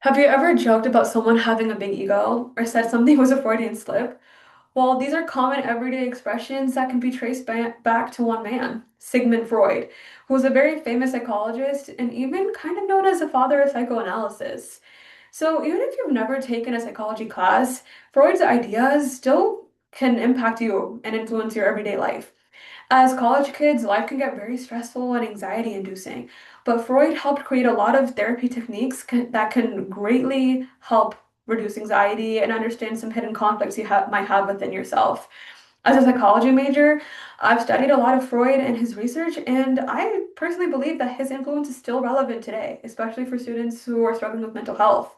Have you ever joked about someone having a big ego or said something was a Freudian slip? Well, these are common everyday expressions that can be traced back to one man, Sigmund Freud, who was a very famous psychologist and even kind of known as the father of psychoanalysis. So, even if you've never taken a psychology class, Freud's ideas still can impact you and influence your everyday life. As college kids, life can get very stressful and anxiety inducing, but Freud helped create a lot of therapy techniques that can greatly help reduce anxiety and understand some hidden conflicts you might have within yourself. As a psychology major, I've studied a lot of Freud and his research, and I personally believe that his influence is still relevant today, especially for students who are struggling with mental health.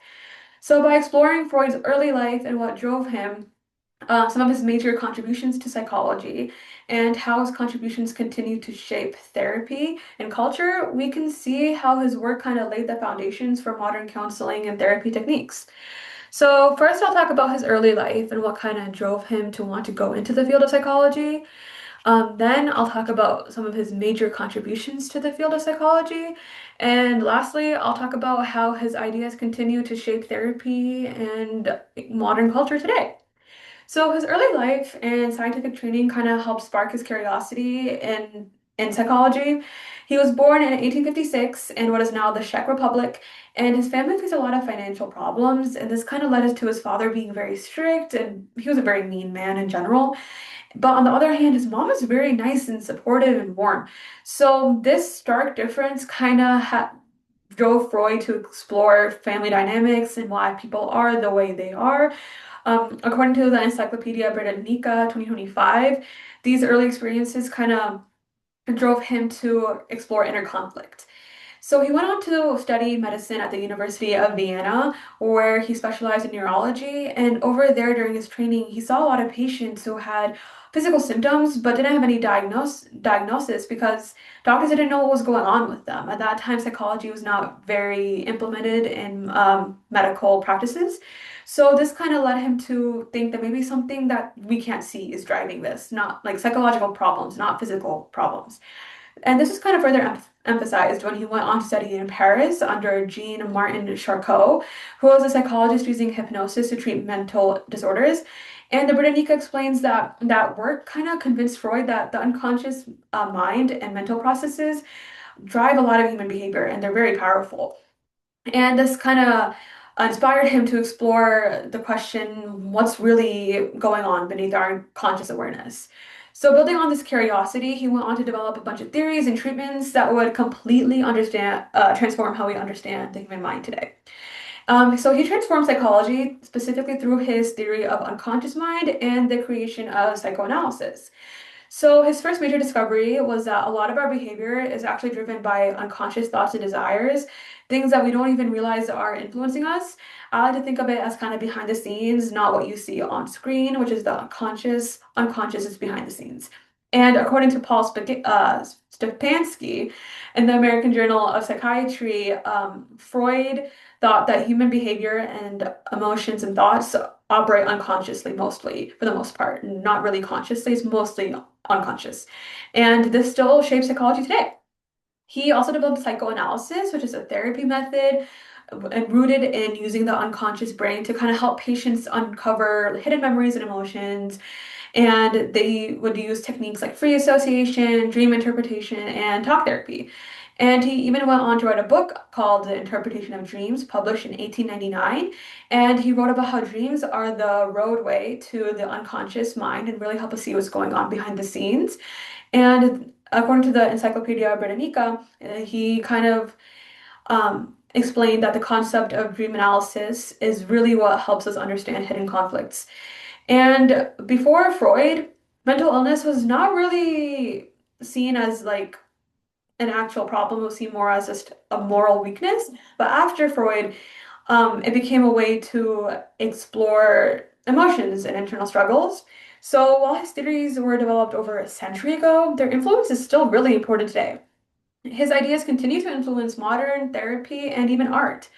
So, by exploring Freud's early life and what drove him, some of his major contributions to psychology, and how his contributions continue to shape therapy and culture, we can see how his work kind of laid the foundations for modern counseling and therapy techniques. So, first, I'll talk about his early life and what kind of drove him to want to go into the field of psychology. Then, I'll talk about some of his major contributions to the field of psychology. And lastly, I'll talk about how his ideas continue to shape therapy and modern culture today. So his early life and scientific training kind of helped spark his curiosity in psychology. He was born in 1856 in what is now the Czech Republic, and his family faced a lot of financial problems, and this kind of led to his father being very strict, and he was a very mean man in general. But on the other hand, his mom was very nice and supportive and warm. So this stark difference kind of drove Freud to explore family dynamics and why people are the way they are. According to the Encyclopedia Britannica 2025, these early experiences kind of drove him to explore inner conflict. So he went on to study medicine at the University of Vienna, where he specialized in neurology. And over there, during his training, he saw a lot of patients who had physical symptoms but didn't have any diagnosis because doctors didn't know what was going on with them. At that time, psychology was not very implemented in medical practices. So this kind of led him to think that maybe something that we can't see is driving this, not like psychological problems, not physical problems. And this was kind of further emphasized when he went on to study in Paris under Jean Martin Charcot, who was a psychologist using hypnosis to treat mental disorders. And the Britannica explains that that work kind of convinced Freud that the unconscious mind and mental processes drive a lot of human behavior, and they're very powerful. And this kind of inspired him to explore the question, what's really going on beneath our conscious awareness? So, building on this curiosity, he went on to develop a bunch of theories and treatments that would completely transform how we understand the human mind today. So he transformed psychology specifically through his theory of unconscious mind and the creation of psychoanalysis. So his first major discovery was that a lot of our behavior is actually driven by unconscious thoughts and desires, things that we don't even realize are influencing us. I like to think of it as kind of behind the scenes, not what you see on screen, which is the unconscious. Unconscious is behind the scenes. And according to Paul Stepansky in the American Journal of Psychiatry, Freud thought that human behavior and emotions and thoughts operate unconsciously mostly, for the most part, not really consciously, it's mostly unconscious. And this still shapes psychology today. He also developed psychoanalysis, which is a therapy method and rooted in using the unconscious brain to kind of help patients uncover hidden memories and emotions. And they would use techniques like free association, dream interpretation, and talk therapy. And he even went on to write a book called The Interpretation of Dreams, published in 1899. And he wrote about how dreams are the roadway to the unconscious mind and really help us see what's going on behind the scenes. And according to the Encyclopedia Britannica, he kind of explained that the concept of dream analysis is really what helps us understand hidden conflicts. And before Freud, mental illness was not really seen as like an actual problem. It was seen more as just a moral weakness. But after Freud, it became a way to explore emotions and internal struggles. So while his theories were developed over a century ago, their influence is still really important today. His ideas continue to influence modern therapy and even art.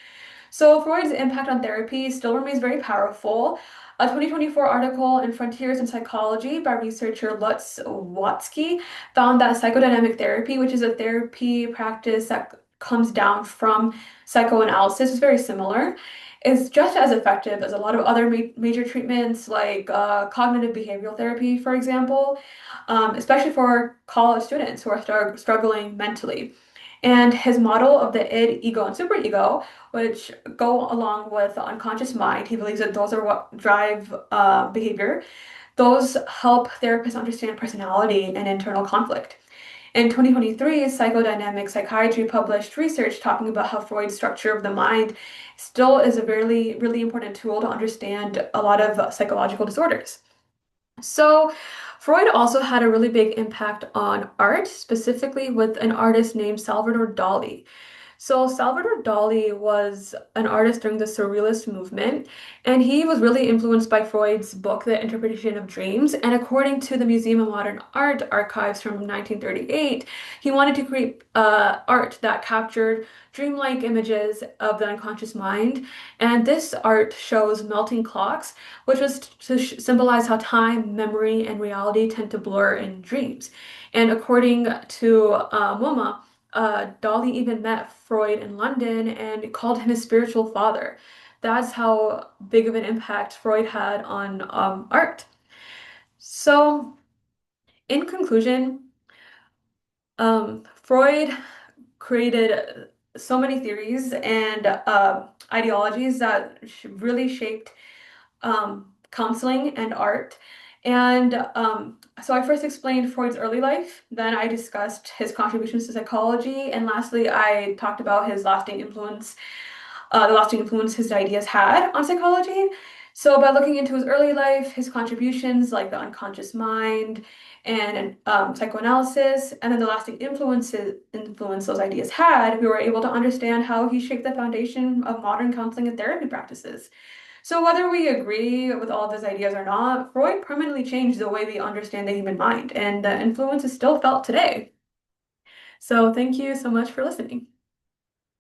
So Freud's impact on therapy still remains very powerful. A 2024 article in Frontiers in Psychology by researcher Lutz Watzke found that psychodynamic therapy, which is a therapy practice that comes down from psychoanalysis is very similar. It's just as effective as a lot of other major treatments like cognitive behavioral therapy, for example, especially for college students who are struggling mentally. And his model of the id, ego, and superego, which go along with the unconscious mind, he believes that those are what drive behavior. Those help therapists understand personality and internal conflict. In 2023, Psychodynamic Psychiatry published research talking about how Freud's structure of the mind still is a really important tool to understand a lot of psychological disorders. So, Freud also had a really big impact on art, specifically with an artist named Salvador Dali. So Salvador Dali was an artist during the Surrealist movement, and he was really influenced by Freud's book, The Interpretation of Dreams. And according to the Museum of Modern Art archives from 1938, he wanted to create art that captured dreamlike images of the unconscious mind. And this art shows melting clocks, which was to symbolize how time, memory, and reality tend to blur in dreams. And according to MoMA, Dolly even met Freud in London and called him his spiritual father. That's how big of an impact Freud had on art. So, in conclusion, Freud created so many theories and ideologies that really shaped counseling and art. And so I first explained Freud's early life, then I discussed his contributions to psychology, and lastly, I talked about his lasting influence, the lasting influence his ideas had on psychology. So by looking into his early life, his contributions like the unconscious mind and psychoanalysis, and then the lasting influence those ideas had, we were able to understand how he shaped the foundation of modern counseling and therapy practices. So whether we agree with all of his ideas or not, Freud permanently changed the way we understand the human mind, and the influence is still felt today. So thank you so much for listening.